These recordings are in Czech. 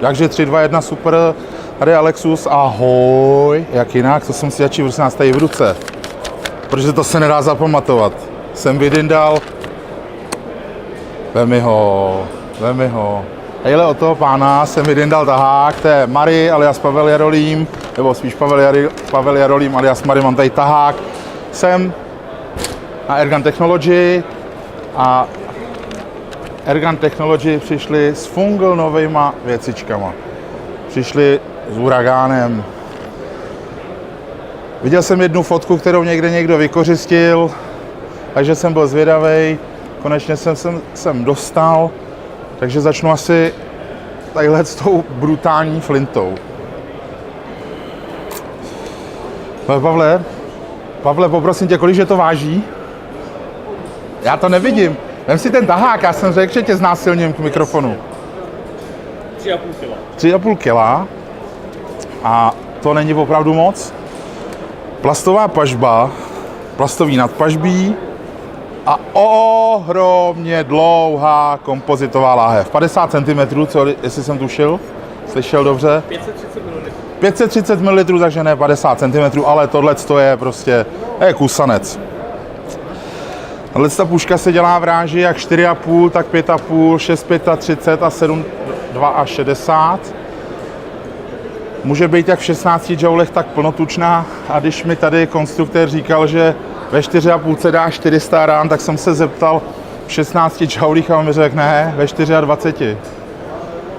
Takže 3, 2, 1, super. Tady Alexus, ahoj. Jak jinak, to jsem si začal prosím nás tady v ruce. Protože to se nedá zapamatovat. Jsem vydyndal. Vemi ho. Ejle od toho pána jsem vydyndal tahák, to je Mary alias Pavel Jarolím, nebo spíš Pavel Jarolím alias Mary, mám tady tahák. Jsem na Ergan Technology a Ergan Technology přišli s fungal novejma věcičkama. Přišli s uragánem. Viděl jsem jednu fotku, kterou někde někdo vykořistil, takže jsem byl zvědavej. Konečně jsem dostal, takže začnu asi tadyhle s tou brutální flintou. Pavle, poprosím tě, kolik to váží? Já to nevidím. Vem si ten tahák, já jsem řekl, že tě znásilním k mikrofonu. 3,5 kg. 3,5 kg. A to není opravdu moc. Plastová pažba, plastový nadpažbí a ohromně dlouhá kompozitová láhev. 50 cm, co, jestli jsem tušil, slyšel dobře. 530 ml. 530 ml, takže ne 50 cm, ale tohle je prostě kusanec. Tahle ta puška se dělá v ráži jak 4,5, tak 5,5, 6,35 a 7,62. Může být jak v 16 joulech, tak plnotučná. A když mi tady konstruktér říkal, že ve 4,5 se dá 400 rán, tak jsem se zeptal v 16 joulích a on mi řekl, ne, ve 24.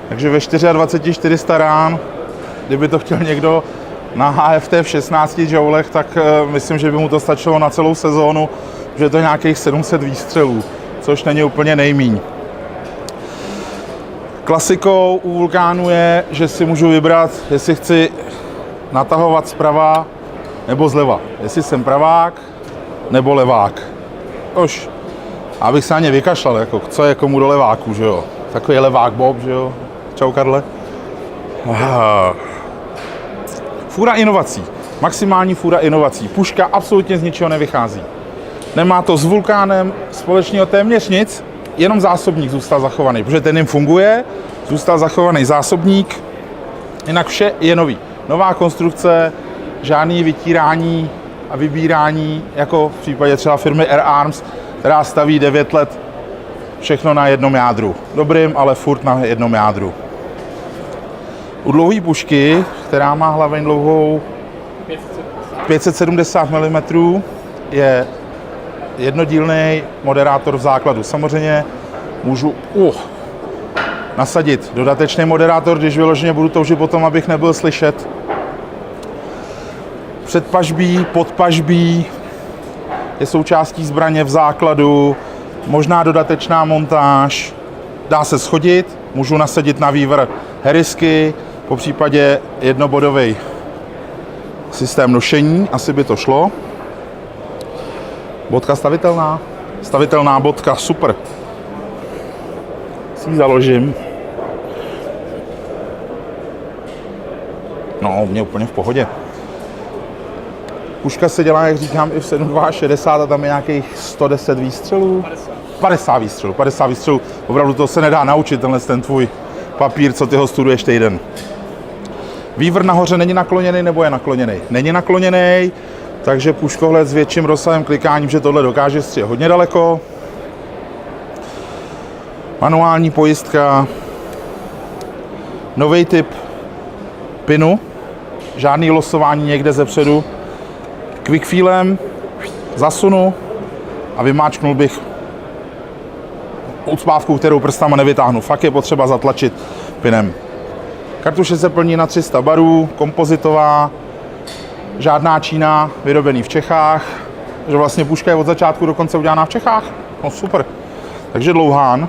Takže ve 24 400 rán, kdyby to chtěl někdo na HFT v 16 joulech, tak myslím, že by mu to stačilo na celou sezónu, že je to nějakých 700 výstřelů, což není úplně nejmíň. Klasikou u Vulkánu je, že si můžu vybrat, jestli chci natahovat zprava nebo zleva. Jestli jsem pravák nebo levák. Už, abych se na ně vykašlal, jako, co je komu do leváku, že jo. Takový levák Bob, že jo. Čau, Karle. Fůra inovací. Maximální fůra inovací. Puška absolutně z ničeho nevychází. Nemá to s Vulkánem společného téměř nic, jenom zásobník zůstal zachovaný, protože ten jim funguje, zůstal zachovaný zásobník, jinak vše je nový. Nová konstrukce, žádný vytírání a vybírání, jako v případě třeba firmy Air Arms, která staví 9 let všechno na jednom jádru. Dobrým, ale furt na jednom jádru. U dlouhé pušky, která má hlaveň dlouhou 570 mm, je jednodílný moderátor v základu. Samozřejmě můžu nasadit dodatečný moderátor, když vyloženě budu toužit potom, abych nebyl slyšet. Předpažbí, podpažbí je součástí zbraně v základu, možná dodatečná montáž, dá se schodit, můžu nasadit na vývr herisky, po případě jednobodový systém nošení, asi by to šlo. Bodka stavitelná bodka, super. Si ji založím. No, mě úplně v pohodě. Puška se dělá, jak říkám, i v 7,62 a tam je nějakých 110 výstřelů. 50 výstřelů. Opravdu to se nedá naučit, ten tvůj papír, co ty ho studuješ týden. Vývr nahoře není nakloněný, nebo je nakloněný? Není nakloněný, takže puškohled s větším rozsahem klikáním, že tohle dokáže střílet hodně daleko. Manuální pojistka. Nový typ pinu. Žádný losování někde zepředu. Quickfeelem zasunu a vymáčknul bych ucpávku, kterou prstama nevytáhnu. Fakt je potřeba zatlačit pinem. Kartuše se plní na 300 barů, kompozitová, žádná Čína, vyrobený v Čechách. Že vlastně puška je od začátku do konce udělaná v Čechách. No super. Takže dlouhán.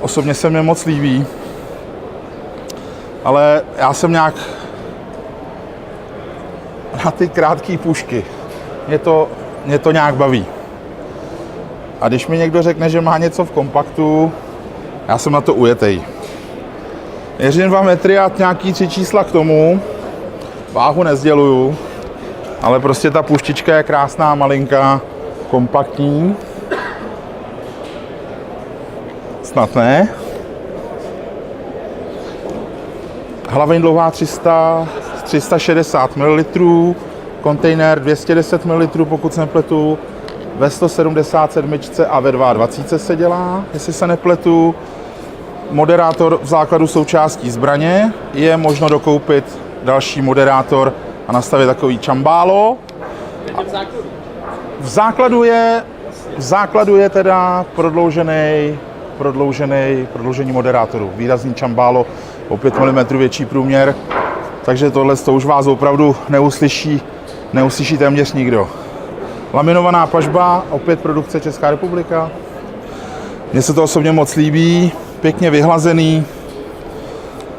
Osobně se mi moc líbí. Ale já jsem nějak na ty krátké pušky. Mě to nějak baví. A když mi někdo řekne, že má něco v kompaktu, já jsem na to ujetej. Měřím 2 metry a nějaký 3 čísla k tomu. Váhu nezděluju, ale prostě ta puštička je krásná, malinká, kompaktní. Snad ne. Hlaveň dlouhá 360 ml, kontejner 210 ml, pokud se nepletu, ve 177 a ve 22 se dělá, jestli se nepletu. Moderátor v základu součástí zbraně, je možno dokoupit další moderátor a nastavit takový čambálo. V základu je teda prodloužení moderátoru, výrazný čambálo, o 5 mm větší průměr, takže tohle to už vás opravdu neuslyší téměř nikdo. Laminovaná pažba, opět produkce Česká republika. Mně se to osobně moc líbí, pěkně vyhlazený,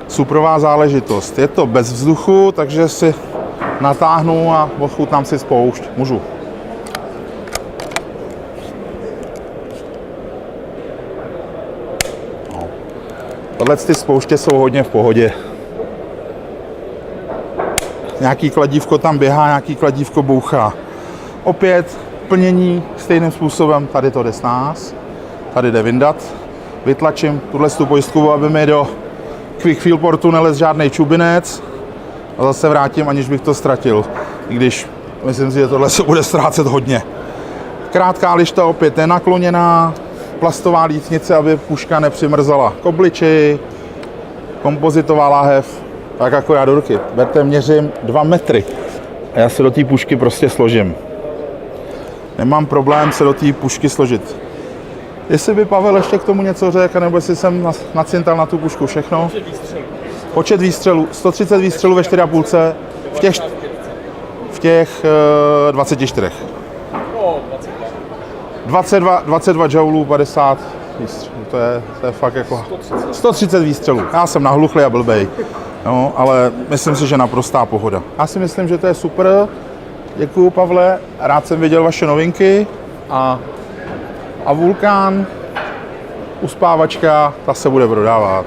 suprová záležitost. Je to bez vzduchu, takže si natáhnu a ochutnám si spoušť. Můžu. Tohle ty spouště jsou hodně v pohodě. Nějaký kladívko tam běhá, nějaký kladívko bouchá. Opět plnění stejným způsobem, tady to jde s nás, tady jde vyndat. Vytlačím tuhle pojistku, aby mi do quick feel portu nelez žádný čubinec a zase vrátím, aniž bych to ztratil. I když myslím si, že tohle se bude ztrácet hodně. Krátká lišta opět nenakloněná, plastová lícnice, aby puška nepřimrzala k obličeji, kompozitová láhev, tak akorát do ruky. Berte, měřím 2 metry a já se do té pušky prostě složím. Nemám problém se do té pušky složit. Jestli by Pavel ještě k tomu něco řekl, nebo jestli jsem nacintal na tu pušku všechno. Počet výstřelů. 130 výstřelů ve 4,5 v těch 24. 22 joulů, 50 výstřelů. To je fakt jako 130 výstřelů. Já jsem nahluchlý a blbej. No, ale myslím si, že naprostá pohoda. Já si myslím, že to je super. Děkuju, Pavle. Rád jsem viděl vaše novinky. A Vulkán, uspávačka, ta se bude prodávat.